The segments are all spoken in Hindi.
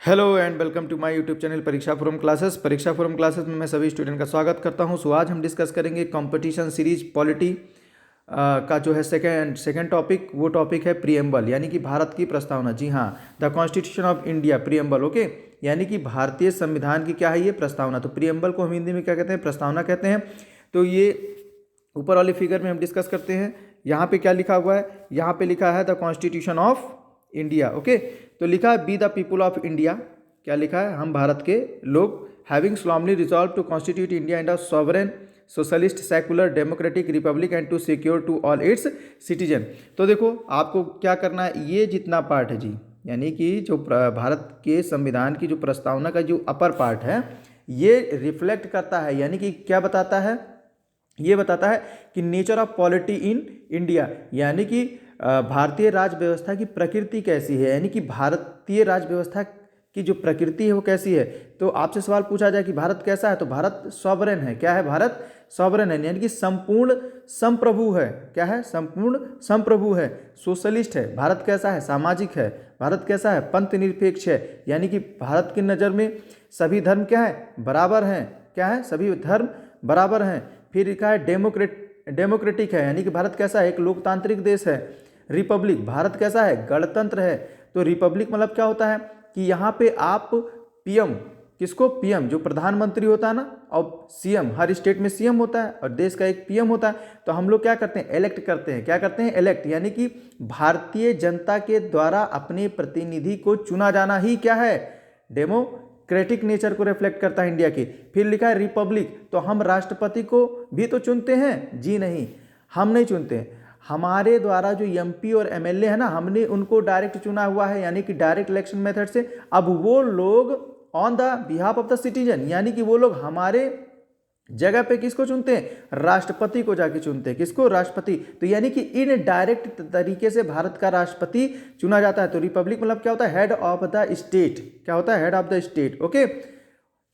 Hello and welcome to my YouTube channel Pariksha forum classes. Pariksha forum classes में मैं सभी स्टूडेंट का स्वागत करता हूं। सो आज हम डिस्कस करेंगे कंपटीशन सीरीज पॉलिटी का जो है सेकंड टॉपिक। वो टॉपिक है प्रीएम्बल, यानी कि भारत की प्रस्तावना। जी हाँ, the constitution of India preamble. Okay, यानी कि भारतीय संविधान की क्या है ये प्रस्तावना। तो प्रीएम्बल को हम हिंदी में क्या कहते हैं, प्रस्तावना कहते हैं। तो ये ऊपर वाले फिगर में हम डिस्कस करते हैं। यहाँ पे क्या लिखा हुआ है, यहाँ पे लिखा है the constitution of India. Okay, तो लिखा है we the people of India. क्या लिखा है, हम भारत के लोग having solemnly resolve to constitute India in a sovereign socialist secular democratic republic and to secure to all its citizen. तो देखो आपको क्या करना है, ये जितना पार्ट है जी, यानी कि जो भारत के संविधान की जो प्रस्तावना का जो अपर पार्ट है, ये रिफ्लेक्ट करता है, यानी कि क्या बताता है, ये बताता है कि nature of polity in India, यानी कि भारतीय राज्य व्यवस्था की प्रकृति कैसी है, यानी कि भारतीय राज्य व्यवस्था की जो प्रकृति है वो कैसी है। तो आपसे सवाल पूछा जाए कि भारत कैसा है, तो भारत सॉवरेन है। क्या है, भारत सॉवरेन है, यानी कि संपूर्ण संप्रभु है। क्या है, संपूर्ण संप्रभु है। सोशलिस्ट है। भारत कैसा है, सामाजिक है। भारत कैसा है, पंथ निरपेक्ष है, यानी कि भारत की नज़र में सभी धर्म क्या है, बराबर हैं। क्या है, सभी धर्म बराबर हैं। फिर लिखा है डेमोक्रेटिक है, यानी कि भारत कैसा है, एक लोकतांत्रिक देश है। रिपब्लिक, भारत कैसा है, गणतंत्र है। तो रिपब्लिक मतलब क्या होता है कि यहाँ पे आप पीएम, किसको, पीएम जो प्रधानमंत्री होता है ना, और सीएम, हर स्टेट में सीएम होता है और देश का एक पीएम होता है। तो हम लोग क्या करते हैं, इलेक्ट करते हैं। क्या करते हैं, इलेक्ट, यानी कि भारतीय जनता के द्वारा अपने प्रतिनिधि को चुना जाना ही क्या है, डेमोक्रेटिक नेचर को रिफ्लेक्ट करता है इंडिया की। फिर लिखा है रिपब्लिक, तो हम राष्ट्रपति को भी तो चुनते हैं, जी नहीं, हम नहीं चुनते हैं। हमारे द्वारा जो एमपी और एमएलए है ना, हमने उनको डायरेक्ट चुना हुआ है, यानी कि डायरेक्ट इलेक्शन मेथड से। अब वो लोग on the behalf of the citizen, यानी कि वो लोग हमारे जगह पे किसको चुनते हैं, राष्ट्रपति को जाके चुनते हैं। किसको, राष्ट्रपति। तो यानी कि इन डायरेक्ट तरीके से भारत का राष्ट्रपति चुना जाता है। तो रिपब्लिक मतलब क्या होता है, हेड ऑफ द स्टेट। क्या होता है, head of the state. Okay,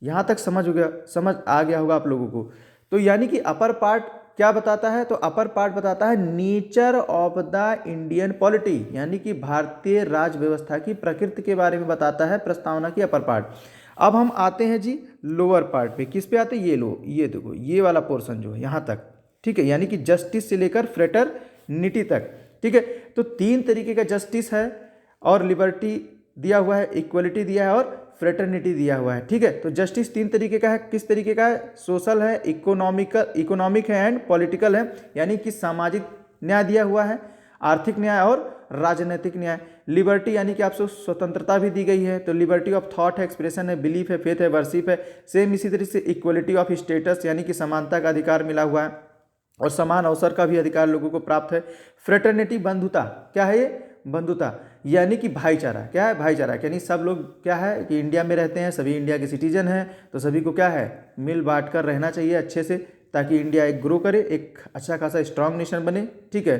यहां तक समझ आ गया होगा आप लोगों को। तो यानी कि अपर पार्ट क्या बताता है, तो अपर पार्ट बताता है nature of the Indian polity, यानी कि भारतीय राज्य व्यवस्था की प्रकृति के बारे में बताता है प्रस्तावना की अपर पार्ट। अब हम आते हैं जी लोअर पार्ट पे। किस पे आते हैं, ये लो, ये देखो, ये वाला पोर्शन जो है यहाँ तक, ठीक है, यानी कि जस्टिस से लेकर फ्रेटरनिटी तक। ठीक है, तो तीन तरीके का जस्टिस है और लिबर्टी दिया हुआ है, इक्वलिटी दिया है और फ्रेटर्निटी दिया हुआ है। ठीक है, तो जस्टिस तीन तरीके का है। किस तरीके का है, सोशल है, इकोनॉमिक है एंड पॉलिटिकल है, यानी कि सामाजिक न्याय दिया हुआ है, आर्थिक न्याय और राजनीतिक न्याय। लिबर्टी यानी कि आपको स्वतंत्रता भी दी गई है, तो लिबर्टी ऑफ थॉट है, एक्सप्रेशन है, बिलीफ है, फेथ है, वर्शिप है। सेम इसी तरीके से इक्वलिटी ऑफ स्टेटस, यानी कि समानता का अधिकार मिला हुआ है और समान अवसर का भी अधिकार लोगों को प्राप्त है। फ्रेटर्निटी, बंधुता। क्या है ये, बंधुता, यानी कि भाईचारा। क्या है, भाईचारा, यानी सब लोग क्या है कि इंडिया में रहते हैं, सभी इंडिया के सिटीजन हैं, तो सभी को क्या है, मिल बांट कर रहना चाहिए अच्छे से, ताकि इंडिया एक ग्रो करे, एक अच्छा खासा स्ट्रांग नेशन बने। ठीक है,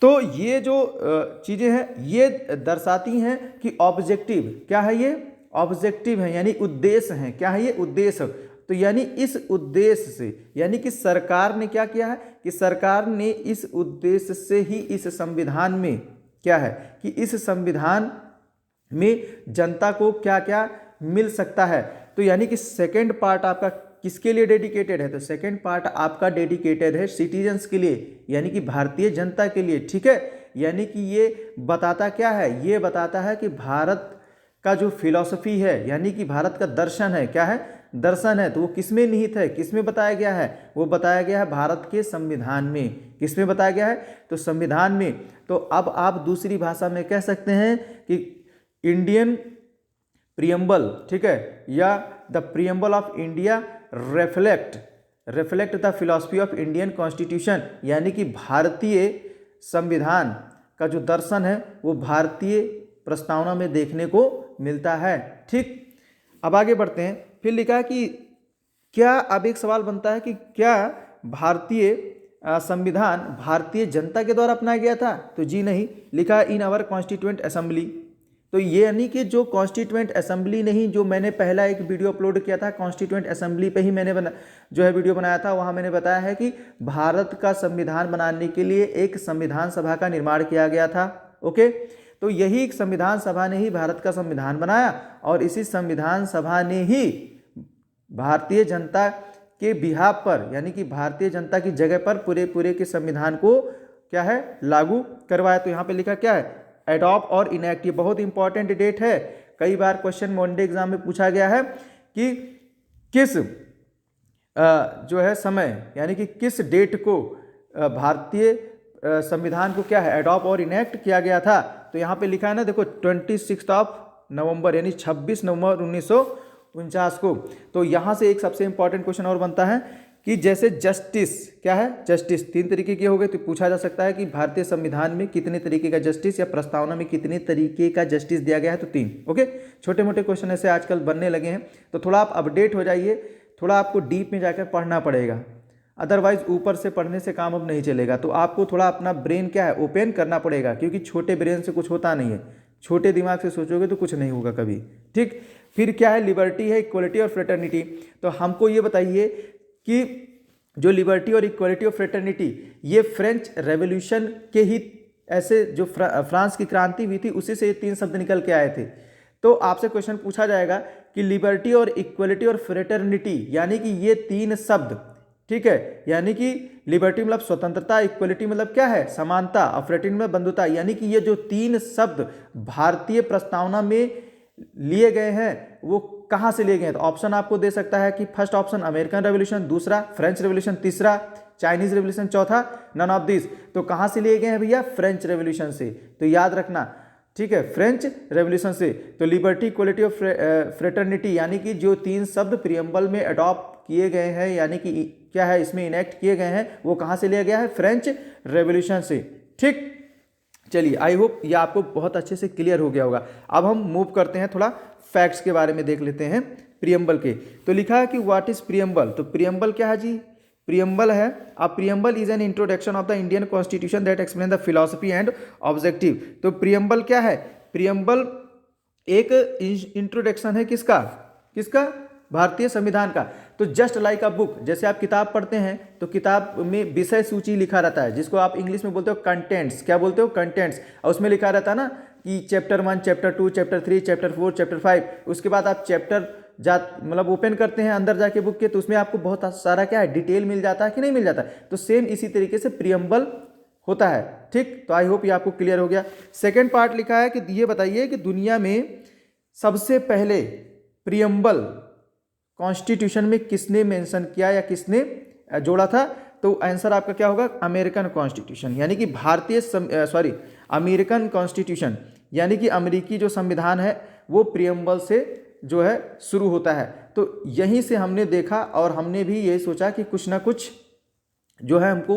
तो ये जो चीज़ें हैं ये दर्शाती हैं कि ऑब्जेक्टिव, क्या है ये, ऑब्जेक्टिव है, यानी उद्देश्य हैं। क्या है ये, उद्देश्य। तो यानी इस उद्देश्य से, यानी कि सरकार ने क्या किया है कि सरकार ने इस उद्देश्य से ही इस संविधान में क्या है कि इस संविधान में जनता को क्या क्या मिल सकता है। तो यानी कि सेकंड पार्ट आपका किसके लिए डेडिकेटेड है, तो सेकंड पार्ट आपका डेडिकेटेड है सिटीजन्स के लिए, यानी कि भारतीय जनता के लिए। ठीक है, यानी कि ये बताता क्या है, ये बताता है कि भारत का जो फिलॉसफी है, यानी कि भारत का दर्शन है, क्या है, दर्शन है, तो वो किसमें निहित है, किसमें बताया गया है, वो बताया गया है भारत के संविधान में। किसमें बताया गया है, तो संविधान में। तो अब आप दूसरी भाषा में कह सकते हैं कि इंडियन प्रीएम्बल, ठीक है, या the preamble of India reflect the philosophy of Indian constitution, यानी कि भारतीय संविधान का जो दर्शन है वो भारतीय प्रस्तावना में देखने को मिलता है। ठीक, अब आगे बढ़ते हैं। फिर लिखा है कि क्या, अब एक सवाल बनता है कि क्या भारतीय संविधान भारतीय जनता के द्वारा अपनाया गया था, तो जी नहीं, लिखा है इन आवर कॉन्स्टिट्यूएंट असेंबली। तो ये यानी कि जो कॉन्स्टिट्यूएंट असेंबली नहीं, जो मैंने पहला एक वीडियो अपलोड किया था कॉन्स्टिट्यूएंट असेंबली पे ही मैंने जो है वीडियो बनाया था, वहाँ मैंने बताया है कि भारत का संविधान बनाने के लिए एक संविधान सभा का निर्माण किया गया था। ओके, तो यही संविधान सभा ने ही भारत का संविधान बनाया और इसी संविधान सभा ने ही भारतीय जनता के बिहाफ पर, यानी कि भारतीय जनता की जगह पर पूरे के संविधान को क्या है, लागू करवाया। तो यहाँ पे लिखा क्या है, एडॉप्ट और इनैक्ट। ये बहुत इंपॉर्टेंट डेट है, कई बार क्वेश्चन मॉडल एग्जाम में पूछा गया है कि किस जो है समय, यानी कि किस डेट को भारतीय संविधान को क्या है, एडॉप्ट और इनैक्ट किया गया था। तो यहाँ पे लिखा है ना, देखो 26 नवंबर, यानी 26 नवंबर 1949 को। तो यहाँ से एक सबसे इंपॉर्टेंट क्वेश्चन और बनता है कि जैसे जस्टिस क्या है, जस्टिस 3 तरीके के हो गए, तो पूछा जा सकता है कि भारतीय संविधान में कितने तरीके का जस्टिस या प्रस्तावना में कितने तरीके का जस्टिस दिया गया है, तो 3। ओके, छोटे मोटे क्वेश्चन ऐसे आजकल बनने लगे हैं, तो थोड़ा आप अपडेट हो जाइए, थोड़ा आपको डीप में जाकर पढ़ना पड़ेगा, अदरवाइज ऊपर से पढ़ने से काम अब नहीं चलेगा। तो आपको थोड़ा अपना ब्रेन क्या है, ओपन करना पड़ेगा, क्योंकि छोटे ब्रेन से कुछ होता नहीं है, छोटे दिमाग से सोचोगे तो कुछ नहीं होगा कभी। ठीक, फिर क्या है, लिबर्टी है, इक्वलिटी और फ्रेटर्निटी। तो हमको ये बताइए कि जो लिबर्टी और इक्वलिटी और फ्रेटर्निटी, ये फ्रेंच रेवोल्यूशन के ही ऐसे जो फ्रांस की क्रांति हुई थी उसी से ये 3 शब्द निकल के आए थे। तो आपसे क्वेश्चन पूछा जाएगा कि लिबर्टी और इक्वलिटी और फ्रेटर्निटी, यानी कि ये 3 शब्द, ठीक है, यानी कि लिबर्टी मतलब स्वतंत्रता, इक्वलिटी मतलब क्या है, समानता, और फ्रेटर्निटी मतलब बंधुता, यानी कि ये जो 3 शब्द भारतीय प्रस्तावना में लिए गए हैं वो कहाँ से लिए गए हैं। तो ऑप्शन आपको दे सकता है कि फर्स्ट ऑप्शन अमेरिकन रेवोल्यूशन, दूसरा फ्रेंच रेवोल्यूशन, तीसरा चाइनीज रेवोल्यूशन, चौथा नन ऑफ दिस। तो कहाँ से लिए गए हैं भैया, फ्रेंच रेवोल्यूशन से। तो याद रखना, ठीक है, फ्रेंच रेवोल्यूशन से। तो लिबर्टी, इक्वलिटी और फ्रेटर्निटी, यानी कि जो 3 शब्द प्रियम्बल में अडॉप्ट किए गए हैं, यानी कि क्या है, इसमें इनेक्ट किए गए हैं, वो कहाँ से लिया गया है, फ्रेंच रेवोल्यूशन से। ठीक, चलिए, आई होप ये आपको बहुत अच्छे से क्लियर हो गया होगा। अब हम मूव करते हैं, थोड़ा फैक्ट्स के बारे में देख लेते हैं प्रियम्बल के। तो लिखा है कि व्हाट इज प्रियम्बल। तो प्रियम्बल क्या है जी, प्रियम्बल है, a preamble is an introduction of the Indian constitution that explain the philosophy and objective. तो प्रियम्बल क्या है, प्रियम्बल एक इंट्रोडक्शन है, किसका, किसका, भारतीय संविधान का। तो जस्ट लाइक अ बुक, जैसे आप किताब पढ़ते हैं तो किताब में विषय सूची लिखा रहता है, जिसको आप इंग्लिश में बोलते हो कंटेंट्स। क्या बोलते हो, कंटेंट्स। और उसमें लिखा रहता है ना कि chapter 1, chapter 2, chapter 3, chapter 4, chapter 5। उसके बाद आप चैप्टर मतलब ओपन करते हैं अंदर जाके बुक के, तो उसमें आपको बहुत सारा क्या है, डिटेल मिल जाता है कि नहीं मिल जाता है। तो सेम इसी तरीके से प्रियम्बल होता है। ठीक, तो आई होप ये आपको क्लियर हो गया। सेकेंड पार्ट लिखा है कि ये बताइए कि दुनिया में सबसे पहले प्रियम्बल कॉन्स्टिट्यूशन में किसने मेंशन किया या किसने जोड़ा था। तो आंसर आपका क्या होगा, अमेरिकन कॉन्स्टिट्यूशन, यानी कि अमेरिकन कॉन्स्टिट्यूशन, यानी कि अमेरिकी जो संविधान है वो प्रियम्बल से जो है शुरू होता है। तो यहीं से हमने देखा और हमने भी ये सोचा कि कुछ ना कुछ जो है हमको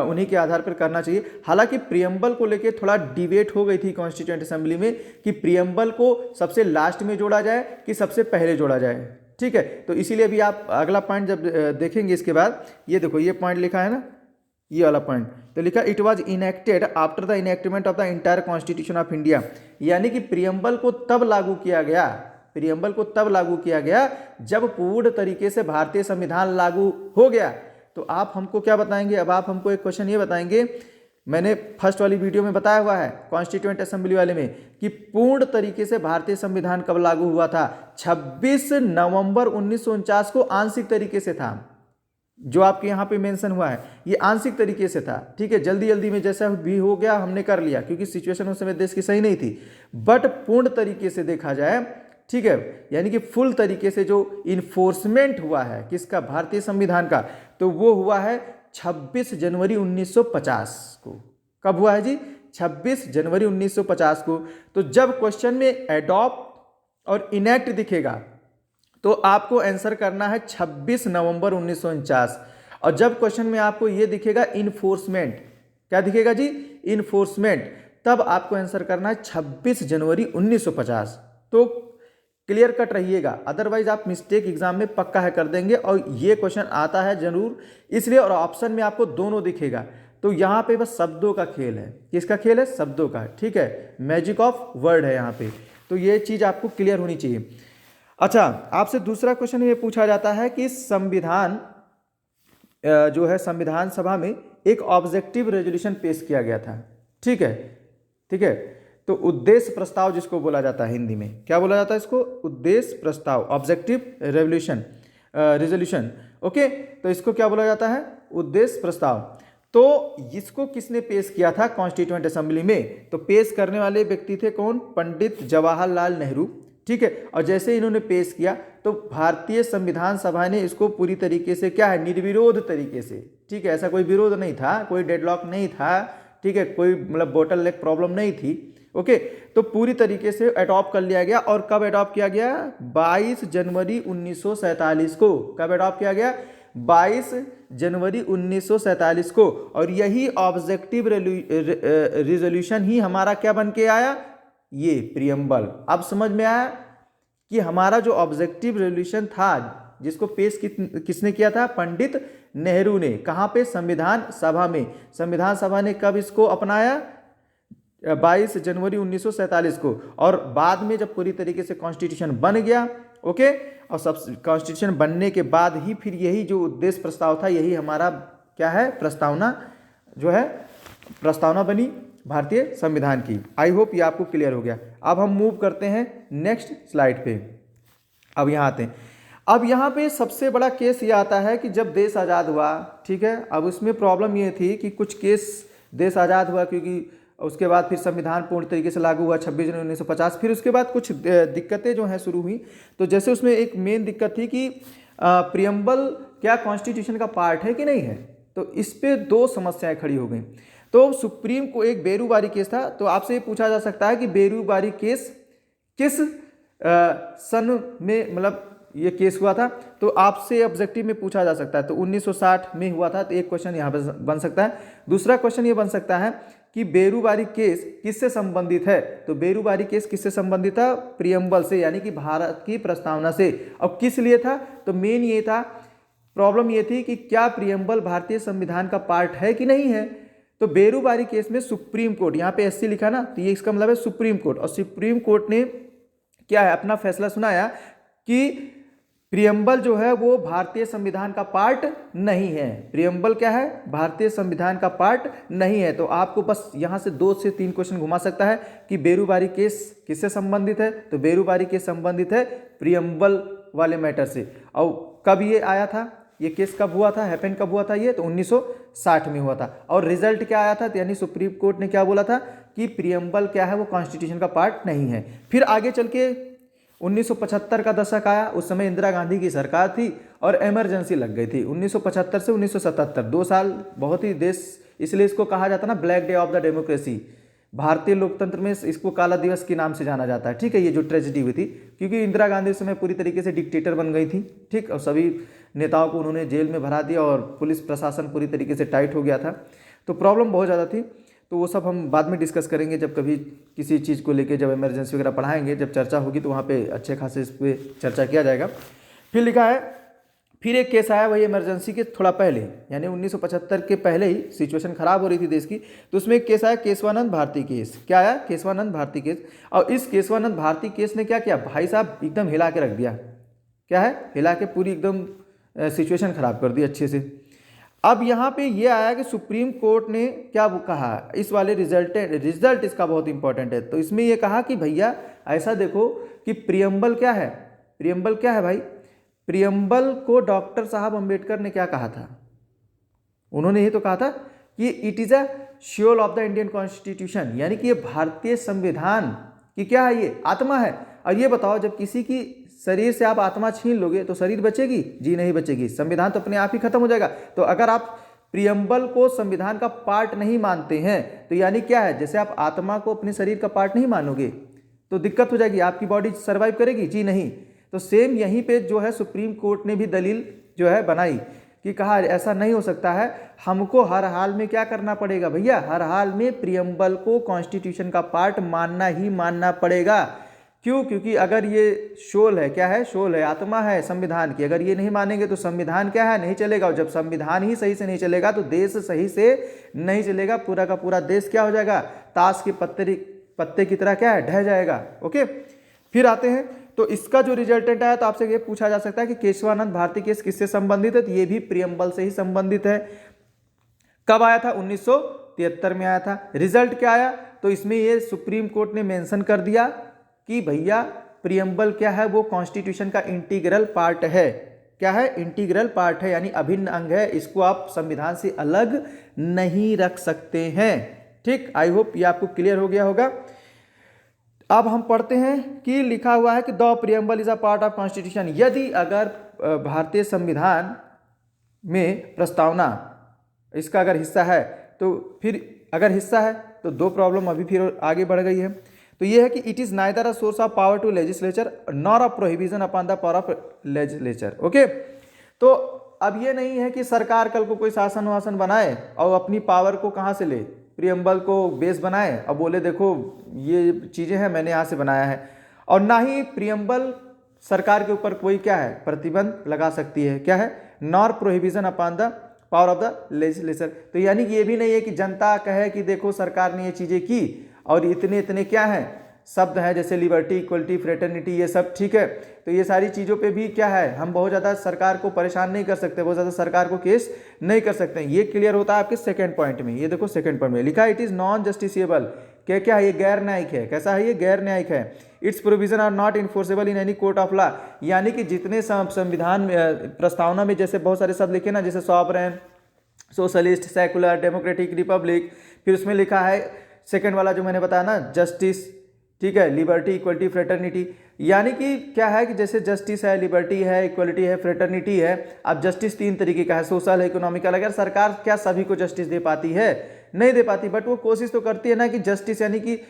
उन्हीं के आधार पर करना चाहिए। हालांकि प्रियम्बल को लेके थोड़ा डिबेट हो गई थी कॉन्स्टिट्यूएंट असेंबली में कि प्रियम्बल को सबसे लास्ट में जोड़ा जाए कि सबसे पहले जोड़ा जाए। ठीक है, तो इसीलिए अभी आप अगला पॉइंट जब देखेंगे इसके बाद, ये देखो ये पॉइंट लिखा है ना, ये वाला पॉइंट। तो लिखा it was enacted after the enactment of the entire constitution of India, यानी कि प्रियम्बल को तब लागू किया गया, प्रियम्बल को तब लागू किया गया जब पूर्ण तरीके से भारतीय संविधान लागू हो गया। तो आप हमको क्या बताएंगे, अब आप हमको एक क्वेश्चन ये बताएंगे, मैंने फर्स्ट वाली वीडियो में बताया हुआ है कॉन्स्टिट्यूएंट असेंबली वाले में कि पूर्ण तरीके से भारतीय संविधान कब लागू हुआ था, 26 नवंबर 1949 को आंशिक तरीके से था। जो आपके यहाँ पे मेंशन हुआ है ये आंशिक तरीके से था। ठीक है, जल्दी जल्दी में जैसा भी हो गया हमने कर लिया, क्योंकि सिचुएशन उस समय देश की सही नहीं थी। बट पूर्ण तरीके से देखा जाए, ठीक है, यानी कि फुल तरीके से जो इन्फोर्समेंट हुआ है किसका, भारतीय संविधान का, तो वो हुआ है 26 जनवरी 1950 को। कब हुआ है जी, 26 जनवरी 1950 को। तो जब क्वेश्चन में एडॉप्ट और इनेक्ट दिखेगा तो आपको आंसर करना है 26 नवंबर 1949। और जब क्वेश्चन में आपको ये दिखेगा इन्फोर्समेंट, क्या दिखेगा जी, इन्फोर्समेंट, तब आपको आंसर करना है 26 जनवरी 1950। तो क्लियर कट रहिएगा, अदरवाइज आप मिस्टेक एग्जाम में पक्का है कर देंगे। और ये क्वेश्चन आता है जरूर इसलिए, और ऑप्शन में आपको दोनों दिखेगा। तो यहाँ पे बस शब्दों का खेल है, किसका खेल है, शब्दों का। ठीक है, मैजिक ऑफ वर्ड है यहाँ पे, तो ये चीज आपको क्लियर होनी चाहिए। अच्छा, आपसे दूसरा क्वेश्चन ये पूछा जाता है कि संविधान जो है संविधान सभा में एक ऑब्जेक्टिव रेजोल्यूशन पेश किया गया था। ठीक है, ठीक है, तो उद्देश्य प्रस्ताव जिसको बोला जाता है हिंदी में, क्या बोला जाता है इसको? उद्देश्य प्रस्ताव, ऑब्जेक्टिव रिजोल्यूशन। ओके, तो इसको क्या बोला जाता है? उद्देश्य प्रस्ताव। तो इसको किसने पेश किया था कॉन्स्टिट्यूएंट असेंबली में? तो पेश करने वाले व्यक्ति थे कौन? पंडित जवाहरलाल नेहरू। ठीक है, और जैसे इन्होंने पेश किया तो भारतीय संविधान सभा ने इसको पूरी तरीके से क्या है, निर्विरोध तरीके से, ठीक है, ऐसा कोई विरोध नहीं था, कोई डेडलॉक नहीं था, ठीक है, कोई मतलब बोटल नेक प्रॉब्लम नहीं थी। ओके, तो पूरी तरीके से अडॉप्ट कर लिया गया। और कब अडॉप्ट किया गया? 22 जनवरी 1947 को। कब अडॉप्ट किया गया? 22 जनवरी 1947 को। और यही ऑब्जेक्टिव रिजोल्यूशन ही हमारा क्या बन के आया? ये प्रियम्बल। अब समझ में आया कि हमारा जो ऑब्जेक्टिव रेजोल्यूशन था जिसको पेश किसने किया था? पंडित नेहरू ने। कहाँ पे? संविधान सभा में। संविधान सभा ने कब इसको अपनाया? 22 जनवरी 1947 को। और बाद में जब पूरी तरीके से कॉन्स्टिट्यूशन बन गया, ओके, और सब कॉन्स्टिट्यूशन बनने के बाद ही फिर यही जो उद्देश्य प्रस्ताव था, यही हमारा क्या है? प्रस्तावना जो है, प्रस्तावना बनी भारतीय संविधान की। आई होप ये आपको क्लियर हो गया। अब हम मूव करते हैं नेक्स्ट स्लाइड पे। अब यहाँ आते हैं। अब यहाँ पे सबसे बड़ा केस ये आता है कि जब देश आज़ाद हुआ, ठीक है, अब उसमें प्रॉब्लम ये थी कि कुछ केस, देश आज़ाद हुआ क्योंकि उसके बाद फिर संविधान पूर्ण तरीके से लागू हुआ 26 जनवरी 1950। फिर उसके बाद कुछ दिक्कतें जो हैं शुरू हुई। तो जैसे उसमें एक मेन दिक्कत थी कि प्रियम्बल क्या कॉन्स्टिट्यूशन का पार्ट है कि नहीं है। तो इस पे दो समस्याएं खड़ी हो गई। तो सुप्रीम को एक बेरूबारी केस था। तो आपसे ये पूछा जा सकता है कि बेरूबारी केस किस सन में मतलब ये केस हुआ था? तो आपसे ऑब्जेक्टिव में पूछा जा सकता है। तो 1960 में हुआ था। तो एक क्वेश्चन यहाँ पर बन सकता है। दूसरा क्वेश्चन ये बन सकता है कि बेरूबारी केस किससे संबंधित है? तो बेरूबारी केस किससे संबंधित था? प्रियम्बल से, यानी कि भारत की प्रस्तावना से। अब किस लिए था? तो मेन ये था, प्रॉब्लम ये थी कि क्या प्रियम्बल भारतीय संविधान का पार्ट है कि नहीं है। तो बेरूबारी केस में सुप्रीम कोर्ट, यहाँ पे एससी लिखा ना, तो ये इसका मतलब है सुप्रीम कोर्ट। और सुप्रीम कोर्ट ने क्या है, अपना फैसला सुनाया कि प्रियम्बल जो है वो भारतीय संविधान का पार्ट नहीं है। प्रियम्बल क्या है? भारतीय संविधान का पार्ट नहीं है। तो आपको बस यहाँ से 2 से 3 क्वेश्चन घुमा सकता है कि बेरूबारी केस किससे संबंधित है। तो बेरूबारी केस संबंधित है प्रियम्बल वाले मैटर से। और कब ये आया था, ये केस कब हुआ था, हैपन कब हुआ था ये? तो 1960 में हुआ था। और रिजल्ट क्या आया था? तो यानी सुप्रीम कोर्ट ने क्या बोला था कि प्रियम्बल क्या है, वो कॉन्स्टिट्यूशन का पार्ट नहीं है। फिर आगे चल के 1975 का दशक आया। उस समय इंदिरा गांधी की सरकार थी और इमरजेंसी लग गई थी। 1975 से 1977 2 साल बहुत ही देश, इसलिए इसको कहा जाता है ना black day of the democracy. भारतीय लोकतंत्र में इसको काला दिवस के नाम से जाना जाता है। ठीक है, ये जो ट्रेजेडी हुई थी, क्योंकि इंदिरा गांधी उस समय पूरी तरीके से डिक्टेटर बन गई थी। ठीक, और सभी नेताओं को उन्होंने जेल में भरा दिया और पुलिस प्रशासन पूरी तरीके से टाइट हो गया था। तो प्रॉब्लम बहुत ज़्यादा थी। तो वो सब हम बाद में डिस्कस करेंगे, जब कभी किसी चीज़ को लेके जब इमरजेंसी वगैरह पढ़ाएंगे, जब चर्चा होगी तो वहाँ पे अच्छे खासे इस पर चर्चा किया जाएगा। फिर लिखा है, फिर एक केस आया वही इमरजेंसी के थोड़ा पहले, यानी 1975 के पहले ही सिचुएशन खराब हो रही थी देश की। तो उसमें एक केस आया केशवानंद भारती केस। क्या आया? केशवानंद भारती केस। और इस केशवानंद भारती केस ने क्या किया भाई साहब, एकदम हिला के रख दिया। क्या है? हिला के पूरी एकदम सिचुएशन खराब कर दी अच्छे से। अब यहाँ पे ये आया कि सुप्रीम कोर्ट ने क्या कहा, इस वाले रिजल्ट इसका बहुत इंपॉर्टेंट है। तो इसमें ये कहा कि भैया ऐसा देखो कि प्रियम्बल क्या है, प्रियम्बल क्या है भाई, प्रियम्बल को डॉक्टर साहब अंबेडकर ने क्या कहा था? उन्होंने ये तो कहा था कि it is a soul of the Indian constitution, यानी कि ये भारतीय संविधान की क्या है, ये आत्मा है। और ये बताओ, जब किसी की शरीर से आप आत्मा छीन लोगे तो शरीर बचेगी? जी नहीं बचेगी। संविधान तो अपने आप ही खत्म हो जाएगा। तो अगर आप प्रियम्बल को संविधान का पार्ट नहीं मानते हैं तो यानी क्या है, जैसे आप आत्मा को अपने शरीर का पार्ट नहीं मानोगे तो दिक्कत हो जाएगी, आपकी बॉडी सर्वाइव करेगी? जी नहीं। तो सेम यहीं पे जो है सुप्रीम कोर्ट ने भी दलील जो है बनाई कि कहा ऐसा नहीं हो सकता है, हमको हर हाल में क्या करना पड़ेगा भैया, हर हाल में प्रियम्बल को कॉन्स्टिट्यूशन का पार्ट मानना ही मानना पड़ेगा। क्यों? क्योंकि अगर ये सोल है, क्या है, सोल है, आत्मा है संविधान की, अगर ये नहीं मानेंगे तो संविधान क्या है, नहीं चलेगा। और जब संविधान ही सही से नहीं चलेगा तो देश सही से नहीं चलेगा, पूरा का पूरा देश क्या हो जाएगा, ताश के पत्ते की तरह क्या है, ढह जाएगा। ओके, फिर आते हैं। तो इसका जो रिजल्टेंट आया, तो आपसे ये पूछा जा सकता है कि केशवानंद भारती केस किससे संबंधित है? तो ये भी प्रियम्बल से ही संबंधित है। कब आया था? 1973 में आया था। रिजल्ट क्या आया? तो इसमें ये सुप्रीम कोर्ट ने मेंशन कर दिया कि भैया प्रियम्बल क्या है, वो कॉन्स्टिट्यूशन का इंटीग्रल पार्ट है। क्या है? इंटीग्रल पार्ट है, यानी अभिन्न अंग है, इसको आप संविधान से अलग नहीं रख सकते हैं। ठीक, आई होप ये आपको क्लियर हो गया होगा। अब हम पढ़ते हैं कि लिखा हुआ है कि the preamble is a part of constitution. यदि अगर भारतीय संविधान में प्रस्तावना इसका अगर हिस्सा है, तो फिर अगर हिस्सा है तो दो प्रॉब्लम अभी फिर आगे बढ़ गई है। तो ये है कि it is neither a source of power to legislature nor a prohibition upon the power of legislature. Okay, तो अब ये नहीं है कि सरकार कल को कोई शासन वासन बनाए और अपनी पावर को कहाँ से ले, प्रियम्बल को बेस बनाए और बोले देखो ये चीज़ें हैं मैंने यहाँ से बनाया है, और ना ही प्रियम्बल सरकार के ऊपर कोई क्या है प्रतिबंध लगा सकती है। क्या है? Nor prohibition upon the power of the legislature. तो यानी कि ये भी नहीं है कि जनता कहे कि देखो सरकार ने ये चीज़ें की और इतने इतने क्या हैं शब्द हैं जैसे लिबर्टी, इक्वलिटी, फ्रेटर्निटी, ये सब ठीक है। तो ये सारी चीज़ों पे भी क्या है, हम बहुत ज़्यादा सरकार को परेशान नहीं कर सकते, बहुत ज़्यादा सरकार को केस नहीं कर सकते। ये क्लियर होता है आपके सेकंड पॉइंट में। ये देखो सेकंड पॉइंट में लिखा है इट इज़ नॉन जस्टिसेबल। क्या है? ये गैर न्यायिक है। कैसा है? ये गैर न्यायिक है। Its provision are not enforceable in any court of law. यानी कि जितने संविधान प्रस्तावना में जैसे बहुत सारे शब्द लिखे ना, जैसे sovereign, socialist, secular, democratic, Republic, फिर उसमें लिखा है सेकंड वाला जो मैंने बताया ना जस्टिस, ठीक है, लिबर्टी, इक्वलिटी, फ्रेटर्निटी। यानी कि क्या है कि जैसे जस्टिस है, लिबर्टी है, इक्वलिटी है, फ्रेटर्निटी है। अब जस्टिस तीन तरीके का है, सोशल, इकोनॉमिकल। अगर सरकार क्या सभी को जस्टिस दे पाती है? नहीं दे पाती, बट वो कोशिश तो करती है ना कि जस्टिस यानी कि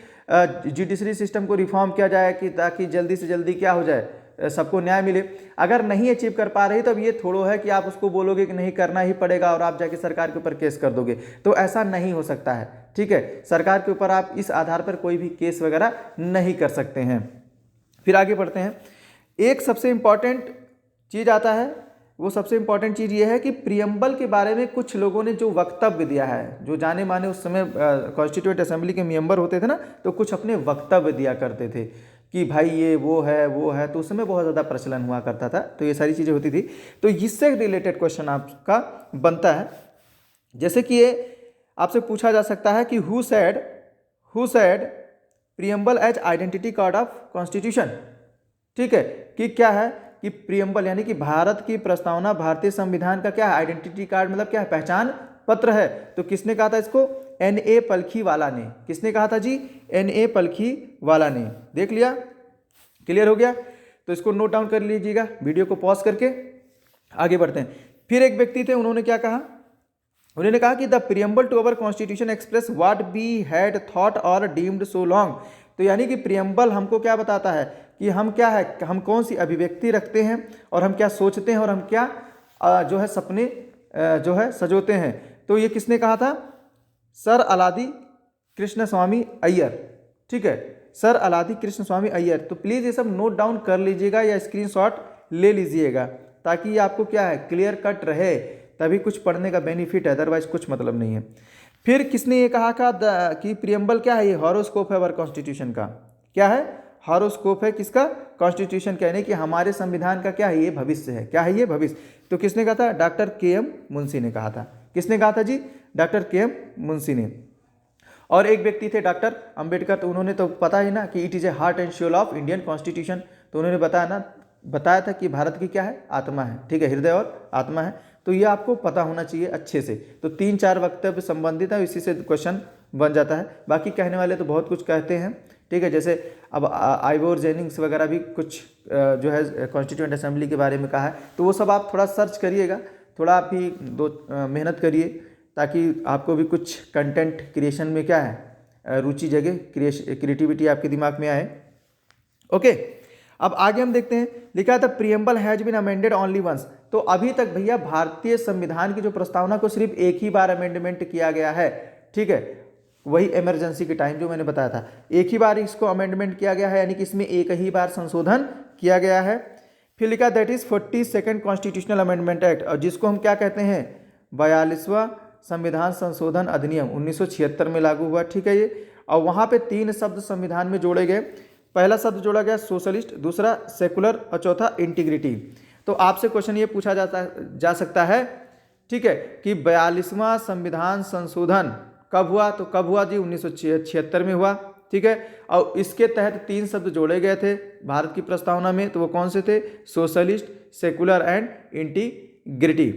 जुडिशरी सिस्टम को रिफॉर्म किया जाए कि ताकि जल्दी से जल्दी क्या हो जाए, सबको न्याय मिले। अगर नहीं अचीव कर पा रही तो अब ये थोड़ो है कि आप उसको बोलोगे कि नहीं करना ही पड़ेगा और आप जाके सरकार के ऊपर केस कर दोगे, तो ऐसा नहीं हो सकता है। ठीक है, सरकार के ऊपर आप इस आधार पर कोई भी केस वगैरह नहीं कर सकते हैं। फिर आगे बढ़ते हैं। एक सबसे इंपॉर्टेंट चीज़ आता है, वो सबसे इंपॉर्टेंट चीज़ ये है कि प्रियम्बल के बारे में कुछ लोगों ने जो वक्तव्य दिया है, जो जाने माने उस समय कॉन्स्टिट्यूएंट असेंबली के मेंबर होते थे ना, तो कुछ अपने वक्तव्य दिया करते थे कि भाई ये वो है, तो उस समय बहुत ज़्यादा प्रचलन हुआ करता था। तो ये सारी चीज़ें होती थी। तो इससे रिलेटेड क्वेश्चन आपका बनता है, जैसे कि ये आपसे पूछा जा सकता है कि who said preamble as identity card of constitution. ठीक है, कि क्या है कि प्रियम्बल यानी कि भारत की प्रस्तावना भारतीय संविधान का क्या है, आइडेंटिटी कार्ड मतलब क्या है, पहचान पत्र है। तो किसने कहा था इसको? N.A. पलखीवाला ने। किसने कहा था जी? N.A. पलखीवाला ने। देख लिया, क्लियर हो गया? तो इसको नोट डाउन कर लीजिएगा, वीडियो को पॉज करके आगे बढ़ते हैं। फिर एक व्यक्ति थे, उन्होंने क्या कहा? उन्होंने कहा कि the preamble to our constitution express what we had thought और डीम्ड सो लॉन्ग। तो यानी कि प्रियम्बल हमको क्या बताता है कि हम क्या है, हम कौन सी अभिव्यक्ति रखते हैं और हम क्या सोचते हैं और हम क्या जो है सपने जो है सजोते हैं। तो ये किसने कहा था? सर अलादी कृष्ण स्वामी अय्यर। ठीक है, सर अलादी कृष्ण स्वामी अय्यर। तो प्लीज़ ये सब नोट डाउन कर लीजिएगा या स्क्रीनशॉट ले लीजिएगा, ताकि ये आपको क्या है क्लियर कट रहे, तभी कुछ पढ़ने का बेनिफिट है, अदरवाइज कुछ मतलब नहीं है। फिर किसने ये कहा कि प्रियम्बल क्या है, ये हॉरोस्कोप है हमारे कॉन्स्टिट्यूशन का। क्या है? हॉरोस्कोप है किसका? कॉन्स्टिट्यूशन का, यानी कि हमारे संविधान का क्या है, ये भविष्य है। क्या है ये? भविष्य। तो किसने कहा था? Doctor KM. मुंशी ने कहा था। किसने कहा था जी? Doctor KM. मुंशी ने। और एक व्यक्ति थे डॉक्टर अंबेडकर, तो उन्होंने तो पता ही ना कि it is a heart and soul of Indian constitution. तो उन्होंने बताया था कि भारत की क्या है, आत्मा है। ठीक है, हृदय और आत्मा है। तो ये आपको पता होना चाहिए अच्छे से। तो 3-4 वक्तव्य संबंधित है, इसी से क्वेश्चन बन जाता है। बाकी कहने वाले तो बहुत कुछ कहते हैं। ठीक है, जैसे अब आइवोर जेनिंग्स वगैरह भी कुछ जो है कॉन्स्टिट्यूएंट असेंबली के बारे में कहा है। तो वो सब आप थोड़ा सर्च करिएगा, थोड़ा आप भी मेहनत करिए, ताकि आपको भी कुछ कंटेंट क्रिएशन में क्या है रुचि जगे, क्रिएटिविटी आपके दिमाग में आए। ओके, अब आगे हम देखते हैं। लिखा था preamble has been amended only once. तो अभी तक भैया भारतीय संविधान की जो प्रस्तावना को सिर्फ एक ही बार अमेंडमेंट किया गया है। ठीक है, वही इमरजेंसी के टाइम जो मैंने बताया था, एक ही बार इसको अमेंडमेंट किया गया है, यानी कि इसमें एक ही बार संशोधन किया गया है। फिर लिखा that is 42nd constitutional amendment act, और जिसको हम क्या कहते हैं, 42वां संविधान संशोधन अधिनियम 1976 में लागू हुआ। ठीक है ये, और वहाँ पे 3 शब्द संविधान में जोड़े गए। पहला शब्द जोड़ा गया सोशलिस्ट, दूसरा सेकुलर और चौथा इंटीग्रिटी। तो आपसे क्वेश्चन ये पूछा जा सकता है, ठीक है, कि 42वां संविधान संशोधन कब हुआ? तो कब हुआ जी? 1976 में हुआ। ठीक है, और इसके तहत 3 शब्द जोड़े गए थे भारत की प्रस्तावना में, तो वो कौन से थे? Socialist, secular and integrity.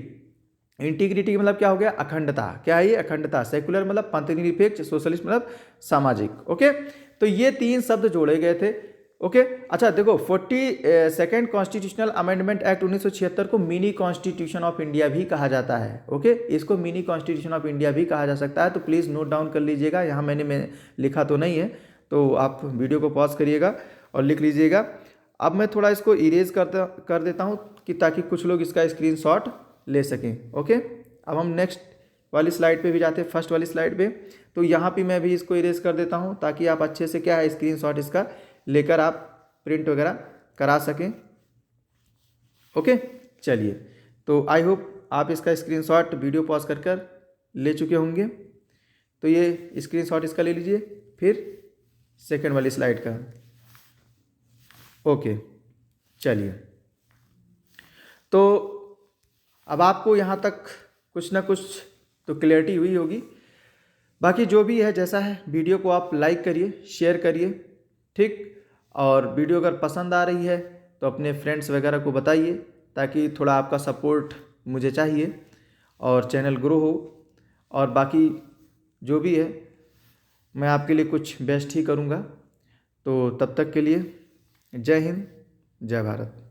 Integrity मतलब क्या हो गया? अखंडता। क्या है ये? अखंडता। सेकुलर मतलब पंथनिरपेक्ष, सोशलिस्ट मतलब सामाजिक। ओके, तो ये 3 शब्द जोड़े गए थे। ओके, अच्छा देखो, 42nd कॉन्स्टिट्यूशनल अमेंडमेंट एक्ट 1976 को मिनी कॉन्स्टिट्यूशन ऑफ इंडिया भी कहा जाता है। ओके, इसको मिनी कॉन्स्टिट्यूशन ऑफ इंडिया भी कहा जा सकता है, तो प्लीज़ नोट डाउन कर लीजिएगा। यहाँ मैं लिखा तो नहीं है, तो आप वीडियो को पॉज करिएगा और लिख लीजिएगा। अब मैं थोड़ा इसको इरेज कर देता हूँ कि ताकि कुछ लोग इसका स्क्रीनशॉट ले सकें। ओके, अब हम नेक्स्ट वाली स्लाइड पे भी जाते हैं, फर्स्ट वाली स्लाइड पे। तो यहाँ पे मैं भी इसको इरेज कर देता हूँ ताकि आप अच्छे से क्या है स्क्रीनशॉट इसका लेकर आप प्रिंट वगैरह करा सकें। ओके, चलिए, तो आई होप आप इसका स्क्रीनशॉट वीडियो पॉज कर ले चुके होंगे। तो ये स्क्रीनशॉट इसका ले लीजिए, फिर सेकंड वाली स्लाइड का। ओके, चलिए, तो अब आपको यहाँ तक कुछ ना कुछ तो क्लियरिटी हुई होगी। बाकी जो भी है जैसा है, वीडियो को आप लाइक करिए, शेयर करिए, ठीक। और वीडियो अगर पसंद आ रही है तो अपने फ्रेंड्स वगैरह को बताइए, ताकि थोड़ा आपका सपोर्ट मुझे चाहिए और चैनल ग्रो हो। और बाकी जो भी है मैं आपके लिए कुछ बेस्ट ही करूँगा। तो तब तक के लिए जय हिंद, जय भारत।